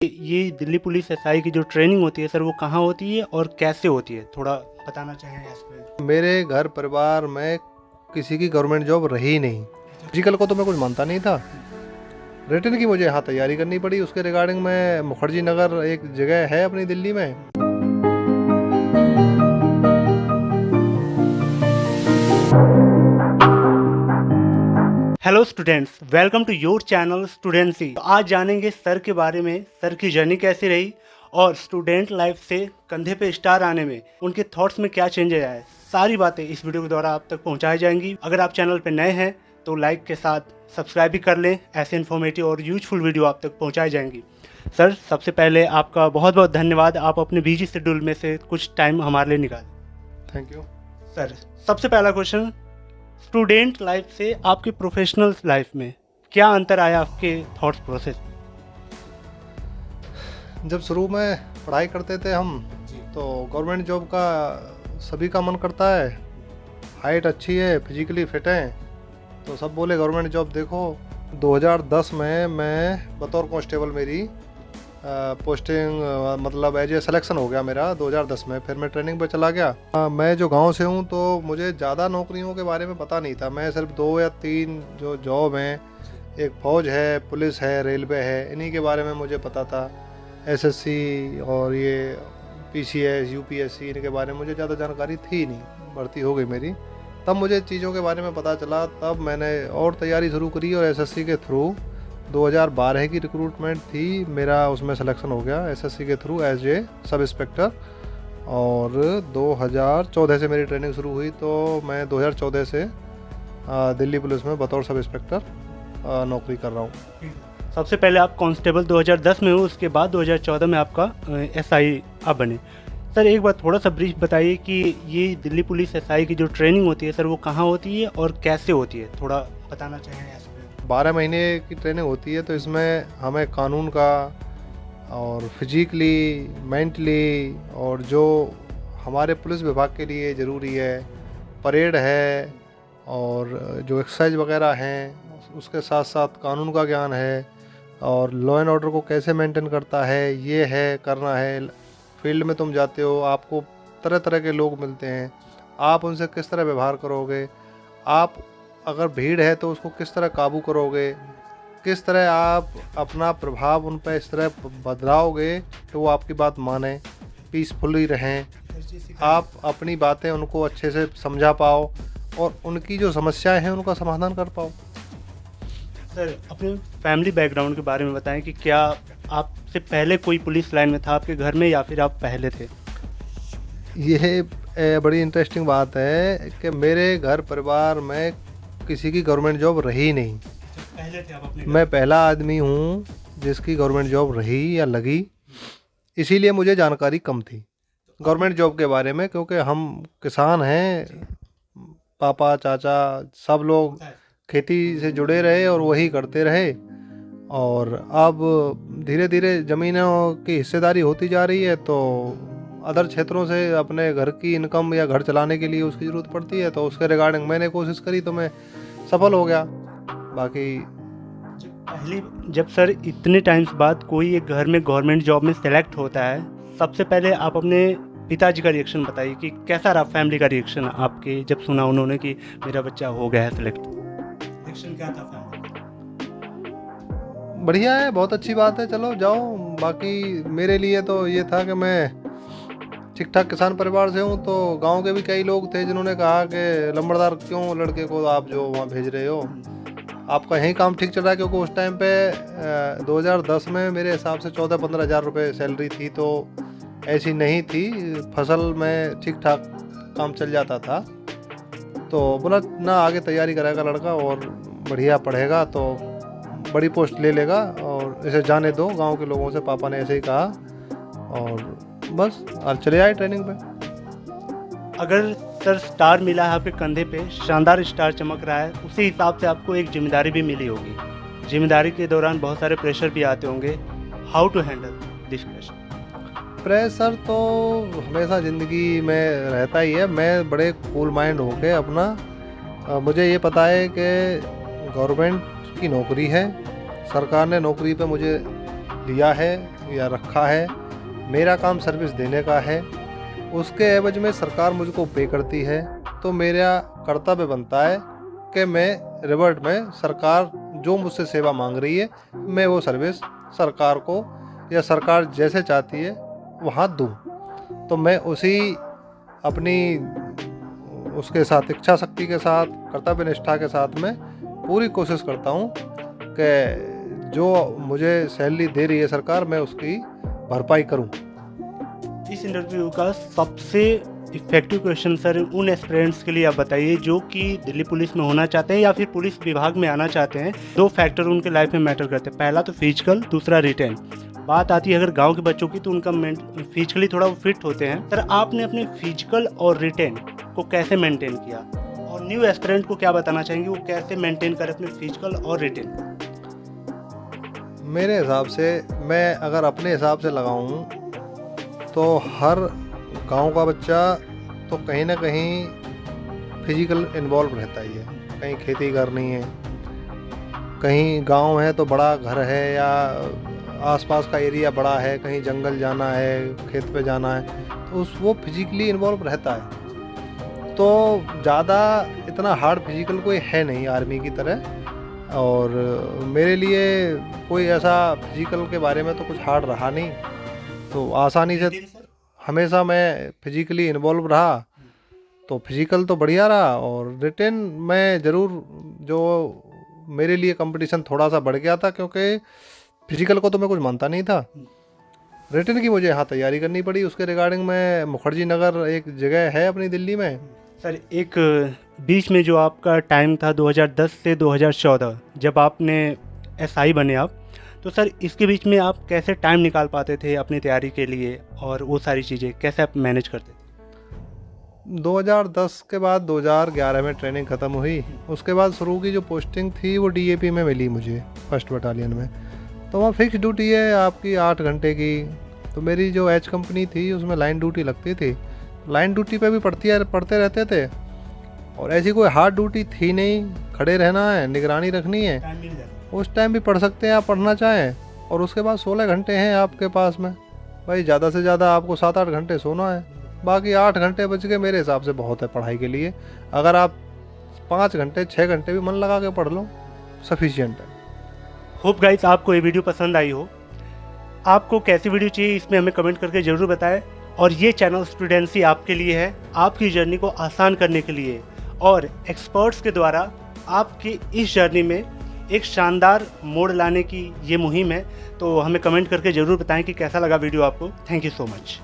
ये Delhi police SI की जो ट्रेनिंग होती है सर, वो कहाँ होती है और कैसे होती है, थोड़ा बताना चाहें इस पे। मेरे घर परिवार में किसी की गवर्नमेंट जॉब रही नहीं। फिजिकल को तो मैं कुछ मानता नहीं था। रिटर्न की मुझे यहाँ तैयारी करनी पड़ी। उसके रिगार्डिंग मैं मुखर्जी नगर एक जगह है अपनी दिल्ली में। Hello students, welcome to your channel Studency. तो आज जानेंगे सर के बारे में, सर की जर्नी कैसी रही और स्टूडेंट लाइफ से कंधे पे स्टार आने में उनके थॉट्स में क्या चेंजेस आए। सारी बातें इस वीडियो के द्वारा आप तक पहुंचाई जाएंगी। अगर आप चैनल पे नए हैं तो लाइक के साथ सब्सक्राइब भी कर लें। ऐसे इन्फॉर्मेटिव और यूजफुल वीडियो आप तक पहुँचाई जाएंगी। सर, सबसे पहले आपका बहुत बहुत धन्यवाद, आप अपने बिजी शेड्यूल में से कुछ टाइम हमारे लिए निकालें। थैंक यू सर, सबसे पहला क्वेश्चन, स्टूडेंट लाइफ से आपके प्रोफेशनल लाइफ में क्या अंतर आया आपके थॉट्स प्रोसेस में? जब शुरू में पढ़ाई करते थे हम तो गवर्नमेंट जॉब का सभी का मन करता है। हाइट अच्छी है, फिजिकली फिट हैं, तो सब बोले गवर्नमेंट जॉब देखो। 2010 में मैं बतौर कांस्टेबल मेरी पोस्टिंग मतलब एज ए सिलेक्शन हो गया मेरा 2010 में। फिर मैं ट्रेनिंग पे चला गया। मैं जो गांव से हूं तो मुझे ज़्यादा नौकरियों के बारे में पता नहीं था। मैं सिर्फ 2 या 3 जो जॉब हैं, एक फ़ौज है, पुलिस है, रेलवे है, इन्हीं के बारे में मुझे पता था। एसएससी और ये पीसीएस, यूपीएससी, इनके बारे में मुझे ज़्यादा जानकारी थी नहीं। भर्ती हो गई मेरी, तब मुझे चीज़ों के बारे में पता चला। तब मैंने और तैयारी शुरू करी और एसएससी के थ्रू 2012 की रिक्रूटमेंट थी, मेरा उसमें सिलेक्शन हो गया एसएससी के through as a sub inspector. और 2014 से मेरी ट्रेनिंग शुरू हुई, तो मैं 2014 से दिल्ली पुलिस में बतौर सब इंस्पेक्टर नौकरी कर रहा हूँ। सबसे पहले आप कांस्टेबल 2010 में हो, उसके बाद 2014 में आपका एसआई आप बने। सर, एक बार थोड़ा सा ब्रीफ बताइए कि ये दिल्ली पुलिस एसआई की जो ट्रेनिंग होती है सर, वो कहाँ होती है और कैसे होती है, थोड़ा बताना चाहें। 12 महीने की ट्रेनिंग होती है, तो इसमें हमें कानून का और फिजिकली, मेंटली और जो हमारे पुलिस विभाग के लिए ज़रूरी है, परेड है और जो एक्सरसाइज वगैरह हैं, उसके साथ साथ कानून का ज्ञान है और लॉ एंड ऑर्डर को कैसे मेंटेन करता है, ये है करना है। फील्ड में तुम जाते हो, आपको तरह तरह के लोग मिलते हैं, आप उनसे किस तरह व्यवहार करोगे, आप अगर भीड़ है तो उसको किस तरह काबू करोगे, किस तरह आप अपना प्रभाव उन पर इस तरह बदलाओगे कि वो आपकी बात माने, पीसफुली रहें, आप अपनी बातें उनको अच्छे से समझा पाओ और उनकी जो समस्याएं हैं उनका समाधान कर पाओ। सर, अपने फैमिली बैकग्राउंड के बारे में बताएं कि क्या आपसे पहले कोई पुलिस लाइन में था आपके घर में या फिर आप पहले थे? ये बड़ी इंटरेस्टिंग बात है कि मेरे घर परिवार में किसी की गवर्नमेंट जॉब रही नहीं। पहले थे आप अपने? मैं पहला आदमी हूँ जिसकी गवर्नमेंट जॉब रही या लगी, इसीलिए मुझे जानकारी कम थी गवर्नमेंट जॉब के बारे में, क्योंकि हम किसान हैं। पापा, चाचा, सब लोग खेती से जुड़े रहे और वही करते रहे। और अब धीरे धीरे ज़मीनों की हिस्सेदारी होती जा रही है, तो अदर क्षेत्रों से अपने घर की इनकम या घर चलाने के लिए उसकी ज़रूरत पड़ती है, तो उसके रिगार्डिंग मैंने कोशिश करी तो मैं सफल हो गया। बाकी जब सर इतने टाइम्स बाद कोई एक घर में गवर्नमेंट जॉब में सेलेक्ट होता है, सबसे पहले आप अपने पिताजी का रिएक्शन बताइए कि कैसा रहा फैमिली का रिएक्शन आपके जब सुना उन्होंने कि मेरा बच्चा हो गया है सेलेक्ट? रिएक्शन क्या था फैमिली? बढ़िया है, बहुत अच्छी बात है, चलो जाओ। बाकी मेरे लिए तो ये था कि मैं ठीक ठाक किसान परिवार से हूँ, तो गांव के भी कई लोग थे जिन्होंने कहा कि लंबड़दार क्यों लड़के को आप जो वहाँ भेज रहे हो, आपका यहीं काम ठीक चल रहा है। क्योंकि उस टाइम पे 2010 में मेरे हिसाब से 14-15 हज़ार रुपये सैलरी थी, तो ऐसी नहीं थी। फसल में ठीक ठाक काम चल जाता था। तो बोला ना, आगे तैयारी करेगा लड़का और बढ़िया पढ़ेगा तो बड़ी पोस्ट ले लेगा और इसे जाने दो। गांव के लोगों से पापा ने ऐसे ही कहा और बस आज चले आए ट्रेनिंग पे। अगर सर स्टार मिला है आपके कंधे पे, शानदार स्टार चमक रहा है, उसी हिसाब से आपको एक जिम्मेदारी भी मिली होगी। जिम्मेदारी के दौरान बहुत सारे प्रेशर भी आते होंगे। How to handle this pressure? Pressure तो हमेशा ज़िंदगी में रहता ही है। मैं बड़े कूल माइंड होके अपना मुझे ये पता है कि गवर्नमेंट की नौकरी है, सरकार ने नौकरी पे मुझे लिया है, या रखा है, मेरा काम सर्विस देने का है, उसके एवज में सरकार मुझको पे करती है, तो मेरा कर्तव्य बनता है कि मैं रिवर्ट में सरकार जो मुझसे सेवा मांग रही है मैं वो सर्विस सरकार को या सरकार जैसे चाहती है वहाँ दूँ। तो मैं उसी अपनी उसके साथ इच्छा शक्ति के साथ कर्तव्य निष्ठा के साथ में पूरी कोशिश करता हूँ कि जो मुझे सैलरी दे रही है सरकार मैं उसकी भरपाई करूँ। इस इंटरव्यू का सबसे इफेक्टिव क्वेश्चन सर उन एस्पिरेंट्स के लिए आप बताइए जो कि दिल्ली पुलिस में होना चाहते हैं या फिर पुलिस विभाग में आना चाहते हैं। 2 फैक्टर उनके लाइफ में मैटर करते हैं, पहला तो फिजिकल, दूसरा रिटेन। बात आती है अगर गांव के बच्चों की तो उनका फिजिकली थोड़ा फिट होते हैं। सर आपने अपने फिजिकल और रिटेन को कैसे मेंटेन किया और न्यू एस्पिरेंट को क्या बताना चाहेंगे वो कैसे मेंटेन करें अपने फिजिकल और रिटेन? मेरे हिसाब से मैं अगर अपने हिसाब से लगाऊं तो हर गांव का बच्चा तो कहीं ना कहीं फिजिकल इन्वॉल्व रहता ही है। कहीं खेती करनी है, कहीं गांव है तो बड़ा घर है या आसपास का एरिया बड़ा है, कहीं जंगल जाना है, खेत पे जाना है, तो वो फिजिकली इन्वॉल्व रहता है। तो ज़्यादा इतना हार्ड फिजिकल कोई है नहीं आर्मी की तरह, और मेरे लिए कोई ऐसा फिजिकल के बारे में तो कुछ हार्ड रहा नहीं। तो आसानी से हमेशा मैं फिजिकली इन्वॉल्व रहा, तो फिजिकल तो बढ़िया रहा। और रिटेन में ज़रूर जो मेरे लिए कंपटीशन थोड़ा सा बढ़ गया था, क्योंकि फिजिकल को तो मैं कुछ मानता नहीं था। रिटेन की मुझे यहाँ तैयारी करनी पड़ी। उसके रिगार्डिंग में मुखर्जी नगर एक जगह है अपनी दिल्ली में। सर एक बीच में जो आपका टाइम था 2010 से 2014 जब आपने एसआई बने आप, तो सर इसके बीच में आप कैसे टाइम निकाल पाते थे अपनी तैयारी के लिए और वो सारी चीज़ें कैसे आप मैनेज करते थे? 2010 के बाद 2011 में ट्रेनिंग ख़त्म हुई। उसके बाद शुरू की जो पोस्टिंग थी वो डीएपी में मिली मुझे, 1st बटालियन में। तो वहाँ फिक्स ड्यूटी है आपकी 8 घंटे की। तो मेरी जो एच कंपनी थी उसमें लाइन ड्यूटी लगती थी, लाइन ड्यूटी पे भी पढ़ते रहते थे। और ऐसी कोई हार्ड ड्यूटी थी नहीं, खड़े रहना है, निगरानी रखनी है। उस टाइम भी पढ़ सकते हैं आप पढ़ना चाहें। और उसके बाद 16 घंटे हैं आपके पास में, भाई ज़्यादा से ज़्यादा आपको 7-8 घंटे सोना है, बाकी 8 घंटे बच के मेरे हिसाब से बहुत है पढ़ाई के लिए। अगर आप 5 घंटे 6 घंटे भी मन लगा के पढ़ लो, सफिशिएंट है। होप गाइस आपको ये वीडियो पसंद आई हो। आपको कैसी वीडियो चाहिए इसमें हमें कमेंट करके ज़रूर बताएं। और ये चैनल स्टूडेंसी आपके लिए है, आपकी जर्नी को आसान करने के लिए और एक्सपर्ट्स के द्वारा आपकी इस जर्नी में एक शानदार मोड़ लाने की ये मुहिम है। तो हमें कमेंट करके ज़रूर बताएं कि कैसा लगा वीडियो आपको। Thank you so much.